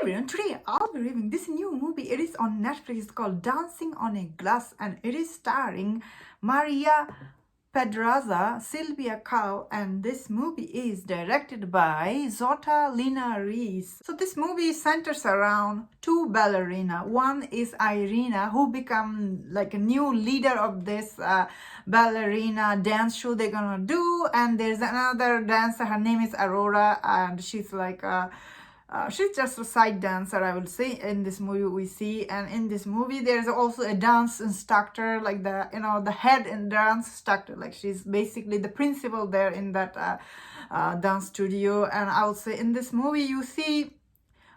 everyone, today I'll be reviewing this new movie. It is on Netflix. It's called Dancing on a Glass and it is starring Maria Pedraza, Sylvia Kao, and this movie is directed by Zota Lina Reese. So this movie centers around two ballerina. One is Irina, who become like a new leader of this ballerina dance show they're gonna do, and there's another dancer. Her name is Aurora, and she's like she's just a side dancer, I would say. In this movie we see, and in this movie there's also a dance instructor, like the head and dance instructor, like she's basically the principal there in that dance studio. And I would say in this movie you see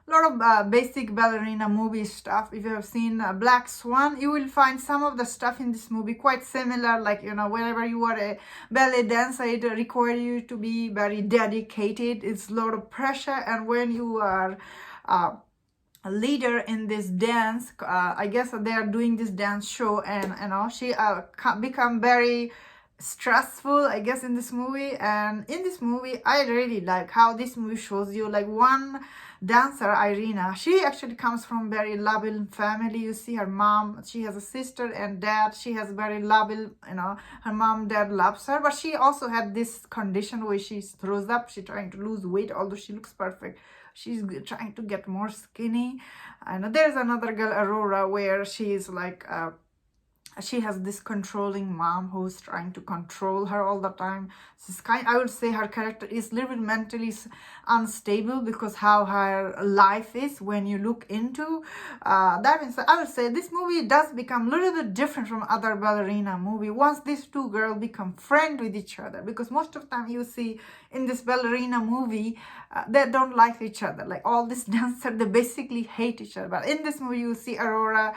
a lot of basic ballerina movie stuff. If you have seen Black Swan, you will find some of the stuff in this movie quite similar. Like, whenever you are a ballet dancer, it requires you to be very dedicated. It's a lot of pressure. And when you are a leader in this dance, I guess they are doing this dance show, and she become very stressful, I guess, in this movie. And in this movie I really like how this movie shows you, like, one dancer, Irina, she actually comes from very loving family. You see her mom, she has a sister and dad. She has very loving, her mom, dad loves her, but she also had this condition where she throws up. She's trying to lose weight, although she looks perfect. She's trying to get more skinny. And there's another girl, Aurora, where she is like she has this controlling mom who's trying to control her all the time. I would say her character is a little bit mentally unstable because how her life is when you look into that. Means I would say this movie does become a little bit different from other ballerina movie once these two girls become friends with each other, because most of the time you see in this ballerina movie they don't like each other. Like, all these dancers, they basically hate each other. But in this movie you see Aurora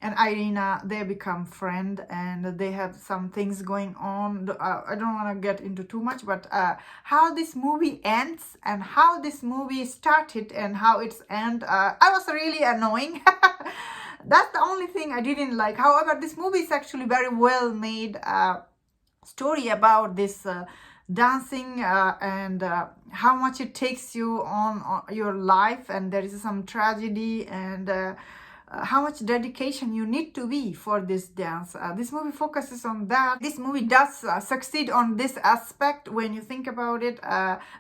and Irina, they become friends and they have some things going on. I don't want to get into too much, but how this movie ends and how this movie started and how it's end, I was really annoying. That's the only thing I didn't like. However, this movie is actually very well made story about this dancing and how much it takes you on your life, and there is some tragedy, and how much dedication you need to be for this dance. This movie focuses on that. This movie does succeed on this aspect when you think about it.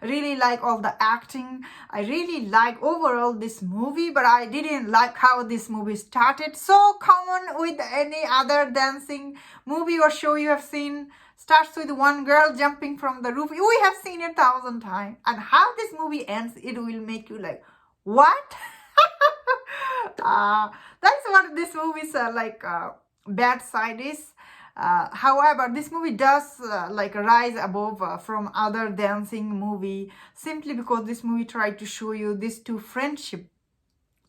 Really like all the acting. I really like overall this movie, but I didn't like how this movie started. So common with any other dancing movie or show you have seen. Starts with one girl jumping from the roof. We have seen it 1,000 times. And how this movie ends, it will make you like, what? That's what this movie's bad side is. However, this movie does rise above from other dancing movie, simply because this movie tried to show you these two friendship,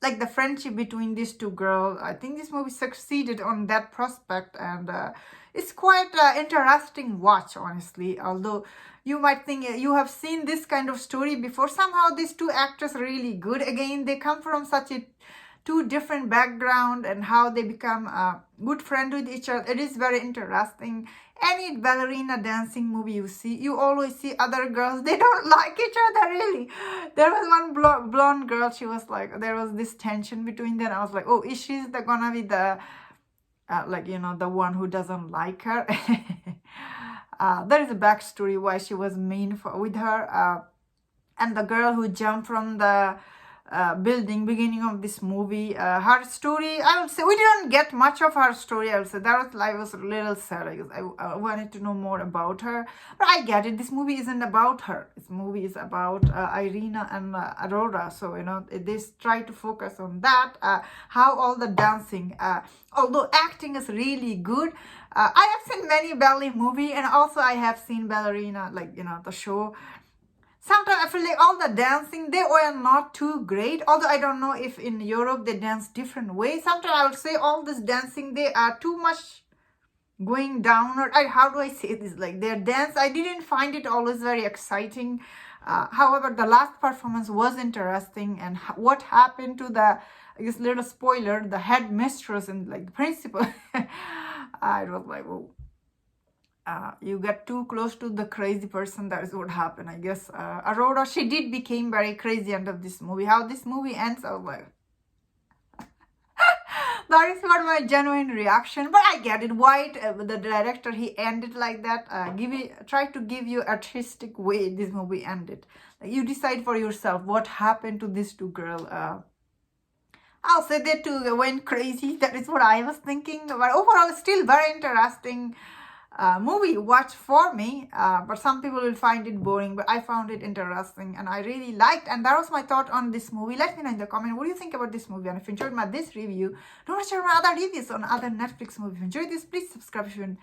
like the friendship between these two girls. I think this movie succeeded on that prospect, and it's quite interesting watch, honestly. Although you might think you have seen this kind of story before, somehow these two actors are really good. Again, they come from such a two different background, and how they become a good friend with each other. It is very interesting. Any ballerina dancing movie you see, you always see other girls, they don't like each other, really. There was one blonde girl, she was like, there was this tension between them. I was like, oh, is she gonna be the the one who doesn't like her? There is a backstory why she was mean with her. And the girl who jumped from the building, beginning of this movie, her story, I would say we didn't get much of her story. I would say that was a little sad because I wanted to know more about her, but I get it. This movie isn't about her. This movie is about Irina and Aurora. So they try to focus on that, how all the dancing, although acting is really good. I have seen many ballet movie, and also I have seen ballerina, the show. Sometimes I feel like all the dancing, they were not too great. Although I don't know if in Europe they dance different ways. Sometimes I would say all this dancing, they are too much going down. Or how do I say this? Like, their dance, I didn't find it always very exciting. However, the last performance was interesting. And what happened to the, I guess, little spoiler, the head mistress and the principal. I was like, oh. you get too close to the crazy person, that is what happened, I guess. Aurora, she did became very crazy end of this movie. How this movie ends, oh well, that is not my genuine reaction, but I get it. Why the director, he ended like that? Try to give you artistic way this movie ended. You decide for yourself what happened to these two girls. I'll say they two went crazy. That is what I was thinking. But overall, still very interesting movie watch for me. But some people will find it boring. But I found it interesting and I really liked. And that was my thought on this movie. Let me know in the comment what do you think about this movie. And if you enjoyed this review, don't share my other reviews on other Netflix movies. If you enjoyed this, please subscribe if you